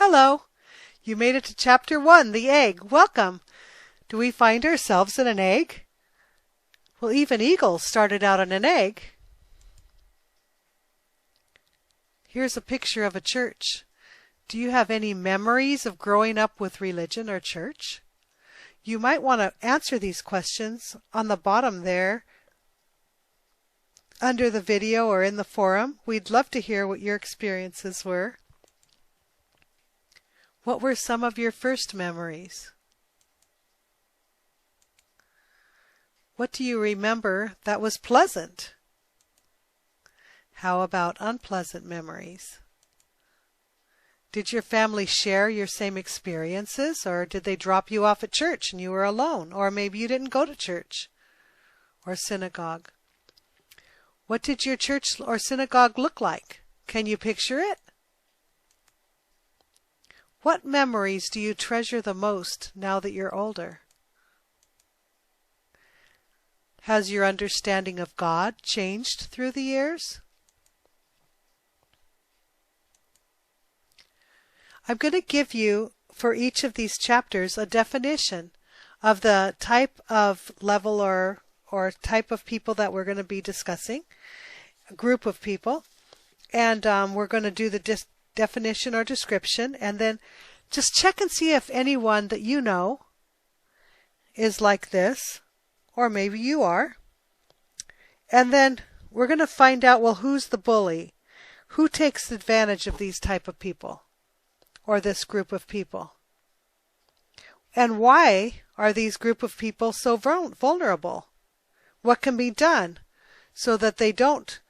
Hello! You made it to Chapter 1, the egg. Welcome! Do we find ourselves in an egg? Well, even eagles started out in an egg. Here's a picture of a church. Do you have any memories of growing up with religion or church? You might want to answer these questions on the bottom there under the video or in the forum. We'd love to hear what your experiences were. What were some of your first memories? What do you remember that was pleasant? How about unpleasant memories? Did your family share your same experiences, or did they drop you off at church and you were alone? Or maybe you didn't go to church or synagogue. What did your church or synagogue look like? Can you picture it? What memories do you treasure the most now that you're older? Has your understanding of God changed through the years? I'm going to give you, for each of these chapters, a definition of the type of level or type of people that we're going to be discussing, a group of people, and we're going to do the definition or description, and then just check and see if anyone that you know is like this, or maybe you are. And then we're going to find out, well, who's the bully? Who takes advantage of these type of people, or this group of people? And why are these group of people so vulnerable? What can be done so that they don't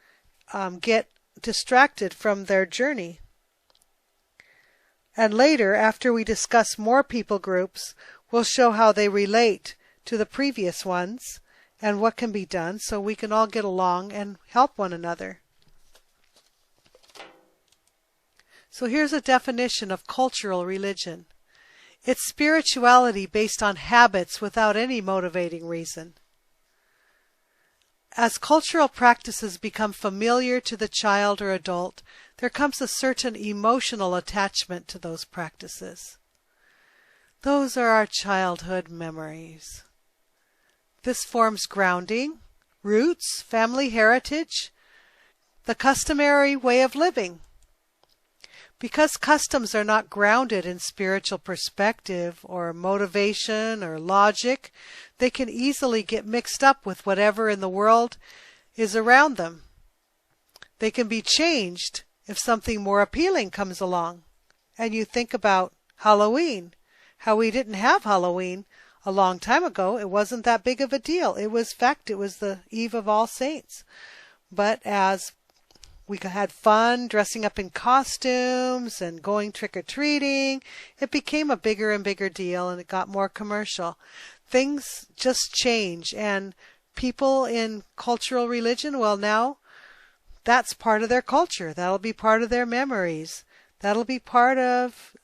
get distracted from their journey? And later, after we discuss more people groups, we'll show how they relate to the previous ones and what can be done so we can all get along and help one another. So here's a definition of cultural religion. It's spirituality based on habits without any motivating reason. As cultural practices become familiar to the child or adult, there comes a certain emotional attachment to those practices. Those are our childhood memories. This forms grounding, roots, family heritage, the customary way of living. Because customs are not grounded in spiritual perspective or motivation or logic, they can easily get mixed up with whatever in the world is around them. They can be changed if something more appealing comes along. And you think about Halloween, how we didn't have Halloween a long time ago. It wasn't that big of a deal. It was the Eve of All Saints. But as we had fun dressing up in costumes and going trick-or-treating, it became a bigger and bigger deal, and it got more commercial. Things just change, and people in cultural religion, well, now that's part of their culture. That'll be part of their memories. That'll be part of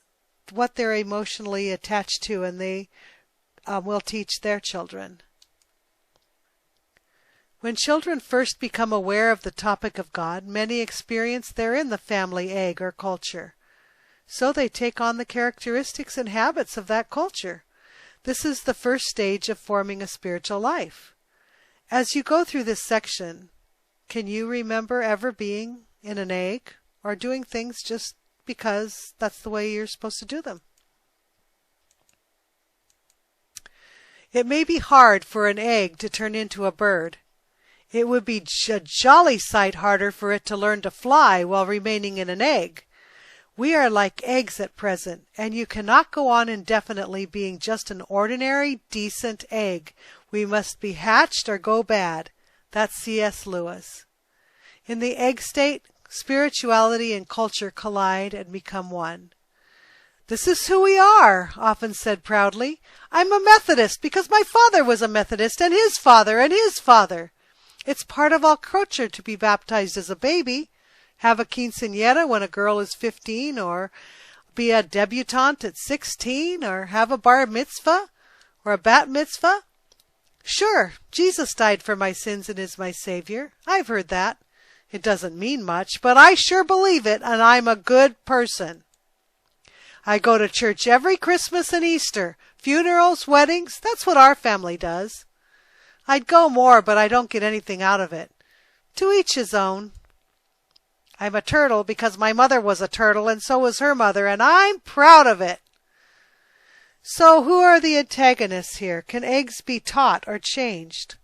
what they're emotionally attached to, and they will teach their children. When children first become aware of the topic of God, many experience therein the family egg or culture. So they take on the characteristics and habits of that culture. This is the first stage of forming a spiritual life. As you go through this section, can you remember ever being in an egg or doing things just because that's the way you're supposed to do them? It may be hard for an egg to turn into a bird. It would be a jolly sight harder for it to learn to fly while remaining in an egg. We are like eggs at present, and you cannot go on indefinitely being just an ordinary, decent egg. We must be hatched or go bad. That's C.S. Lewis. In the egg state, spirituality and culture collide and become one. "This is who we are," often said proudly. "I'm a Methodist because my father was a Methodist, and his father, and his father." It's part of all culture to be baptized as a baby, have a quinceañera when a girl is 15, or be a debutante at 16, or have a bar mitzvah or a bat mitzvah. Sure, Jesus died for my sins and is my Savior. I've heard that. It doesn't mean much, but I sure believe it, and I'm a good person. I go to church every Christmas and Easter. Funerals, weddings, that's what our family does. I'd go more, but I don't get anything out of it. To each his own. I'm a turtle because my mother was a turtle and so was her mother, and I'm proud of it. So who are the antagonists here? Can eggs be taught or changed?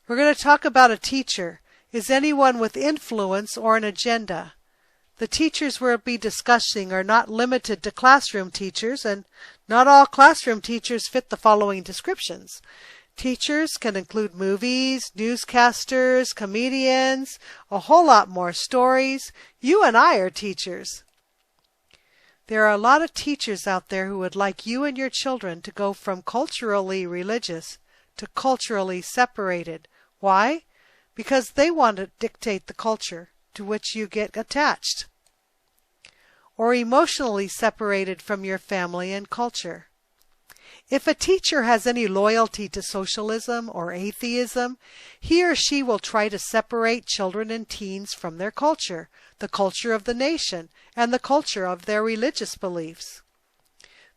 We're going to talk about a teacher. Is anyone with influence or an agenda? The teachers we'll be discussing are not limited to classroom teachers, and not all classroom teachers fit the following descriptions. Teachers can include movies, newscasters, comedians, a whole lot more stories. You and I are teachers. There are a lot of teachers out there who would like you and your children to go from culturally religious to culturally separated. Why? Because they want to dictate the culture to which you get attached, or emotionally separated from your family and culture. If a teacher has any loyalty to socialism or atheism, he or she will try to separate children and teens from their culture, the culture of the nation, and the culture of their religious beliefs.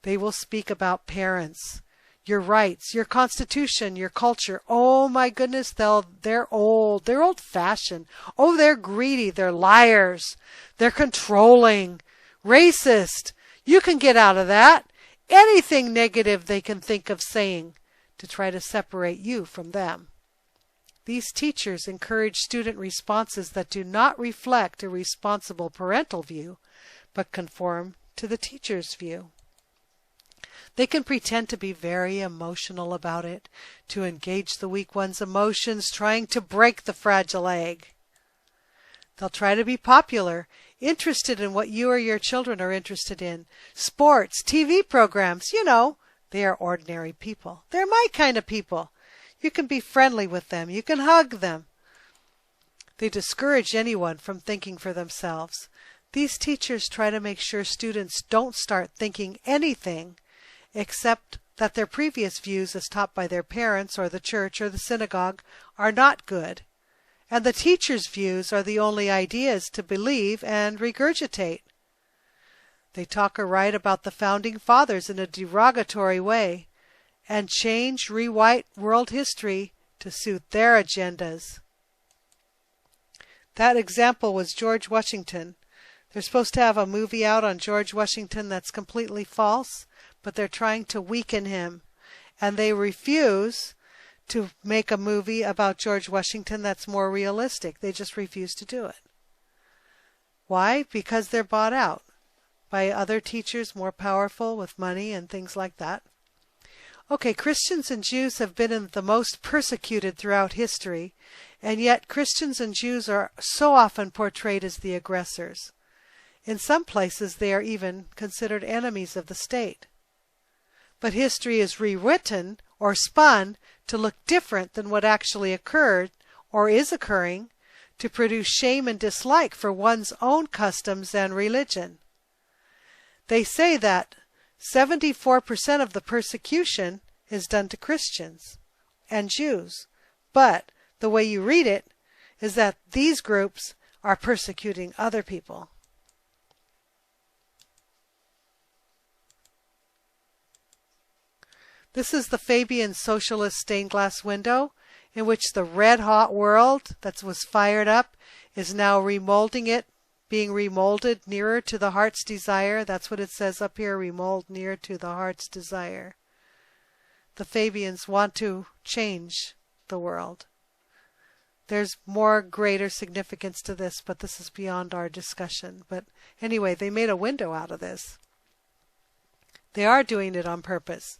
They will speak about parents, your rights, your constitution, your culture. Oh my goodness, they're old. They're old-fashioned. Oh, they're greedy. They're liars. They're controlling. Racist. You can get out of that. Anything negative they can think of saying to try to separate you from them. These teachers encourage student responses that do not reflect a responsible parental view, but conform to the teacher's view. They can pretend to be very emotional about it, to engage the weak one's emotions, trying to break the fragile egg. They'll try to be popular, interested in what you or your children are interested in. Sports, TV programs, they are ordinary people. They're my kind of people. You can be friendly with them. You can hug them. They discourage anyone from thinking for themselves. These teachers try to make sure students don't start thinking anything except that their previous views as taught by their parents or the church or the synagogue are not good, and the teacher's views are the only ideas to believe and regurgitate. They talk or write about the founding fathers in a derogatory way and rewrite world history to suit their agendas. That example was George Washington. They're supposed to have a movie out on George Washington that's completely false, but they're trying to weaken him, and they refuse to make a movie about George Washington that's more realistic. They just refuse to do it. Why? Because they're bought out by other teachers more powerful with money and things like that. Okay, Christians and Jews have been the most persecuted throughout history, and yet Christians and Jews are so often portrayed as the aggressors. In some places they are even considered enemies of the state. But history is rewritten or spun to look different than what actually occurred or is occurring, to produce shame and dislike for one's own customs and religion. They say that 74% of the persecution is done to Christians and Jews, but the way you read it is that these groups are persecuting other people. This is the Fabian Socialist stained glass window, in which the red-hot world that was fired up is now being remolded nearer to the heart's desire. That's what it says up here, remold near to the heart's desire. The Fabians want to change the world. There's more greater significance to this, but this is beyond our discussion. But anyway, they made a window out of this. They are doing it on purpose.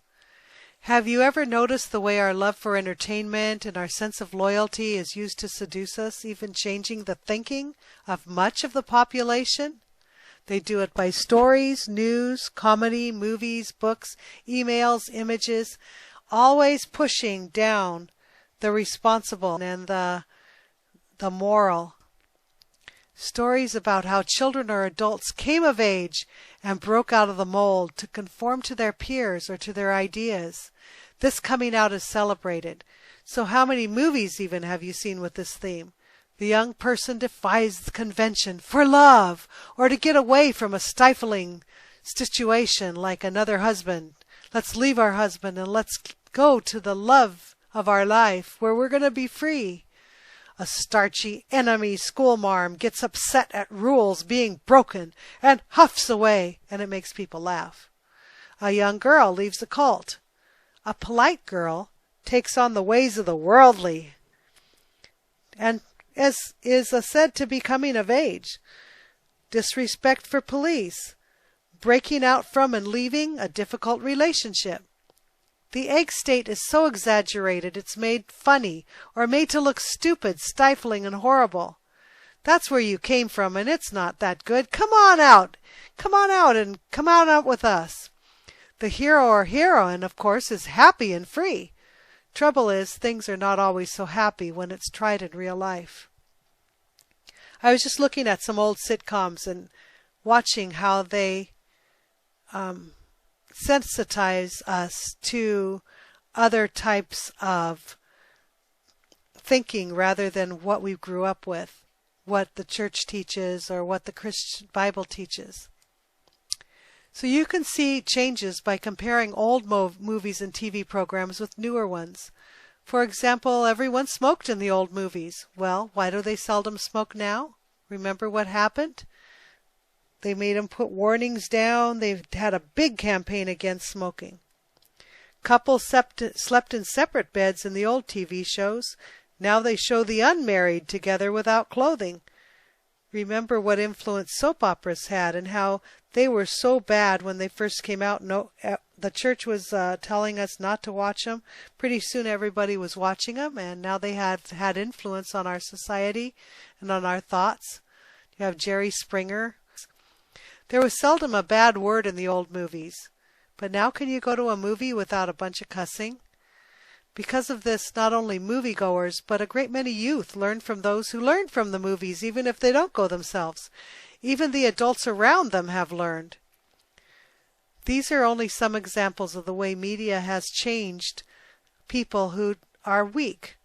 Have you ever noticed the way our love for entertainment and our sense of loyalty is used to seduce us, even changing the thinking of much of the population? They do it by stories, news, comedy, movies, books, emails, images, always pushing down the responsible and the moral. Stories about how children or adults came of age and broke out of the mold to conform to their peers or to their ideas. This coming out is celebrated. So how many movies even have you seen with this theme? The young person defies the convention for love, or to get away from a stifling situation like another husband. Let's leave our husband and let's go to the love of our life where we're going to be free. A starchy enemy schoolmarm gets upset at rules being broken and huffs away, and it makes people laugh. A young girl leaves the cult. A polite girl takes on the ways of the worldly and is said to be coming of age. Disrespect for police. Breaking out from and leaving a difficult relationship. The egg state is so exaggerated it's made funny or made to look stupid, stifling, and horrible. That's where you came from, and it's not that good. Come on out! Come on out and come on out with us. The hero or heroine, of course, is happy and free. Trouble is, things are not always so happy when it's tried in real life. I was just looking at some old sitcoms and watching how they sensitize us to other types of thinking rather than what we grew up with, what the church teaches or what the Christian Bible teaches. So you can see changes by comparing old movies and TV programs with newer ones. For example, everyone smoked in the old movies. Well, why do they seldom smoke now? Remember what happened? They made them put warnings down. They've had a big campaign against smoking. Couples slept in separate beds in the old TV shows. Now they show the unmarried together without clothing. Remember what influence soap operas had and how they were so bad when they first came out. The church was telling us not to watch them. Pretty soon everybody was watching them, and now they have had influence on our society and on our thoughts. You have Jerry Springer. There was seldom a bad word in the old movies. But now can you go to a movie without a bunch of cussing? Because of this, not only moviegoers, but a great many youth learn from those who learn from the movies, even if they don't go themselves. Even the adults around them have learned. These are only some examples of the way media has changed people who are weak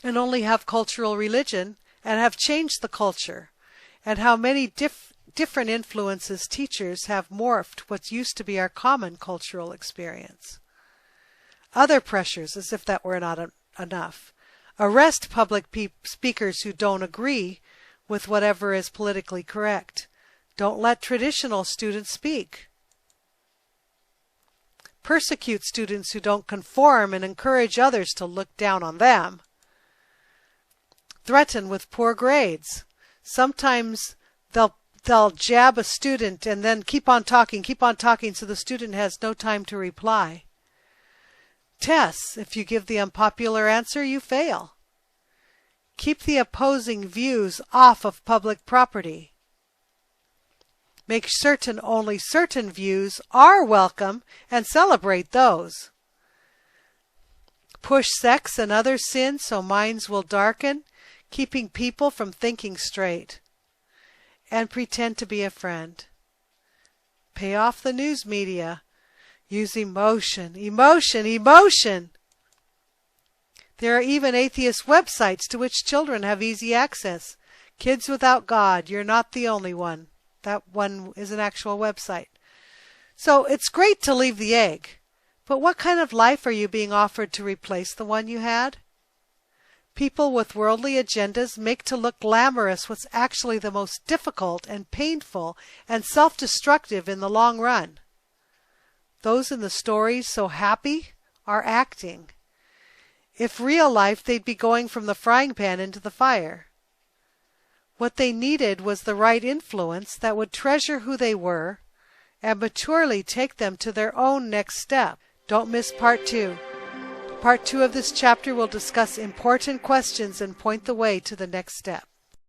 and only have cultural religion and have changed the culture, and how many different influences teachers have morphed what used to be our common cultural experience. Other pressures, as if that were not enough. Arrest public speakers who don't agree with whatever is politically correct. Don't let traditional students speak. Persecute students who don't conform and encourage others to look down on them. Threaten with poor grades. Sometimes they'll jab a student and then keep on talking so the student has no time to reply. Tests. If you give the unpopular answer, you fail. Keep the opposing views off of public property. Make certain only certain views are welcome and celebrate those. Push sex and other sins so minds will darken, keeping people from thinking straight. And pretend to be a friend. Pay off the news media. Use emotion, emotion, emotion. There are even atheist websites to which children have easy access. Kids Without God, you're not the only one. That one is an actual website. So it's great to leave the egg, but what kind of life are you being offered to replace the one you had? People with worldly agendas make to look glamorous what's actually the most difficult and painful and self-destructive in the long run. Those in the stories so happy are acting. If real life, they'd be going from the frying pan into the fire. What they needed was the right influence that would treasure who they were and maturely take them to their own next step. Don't miss part 2. Part 2 of this chapter will discuss important questions and point the way to the next step.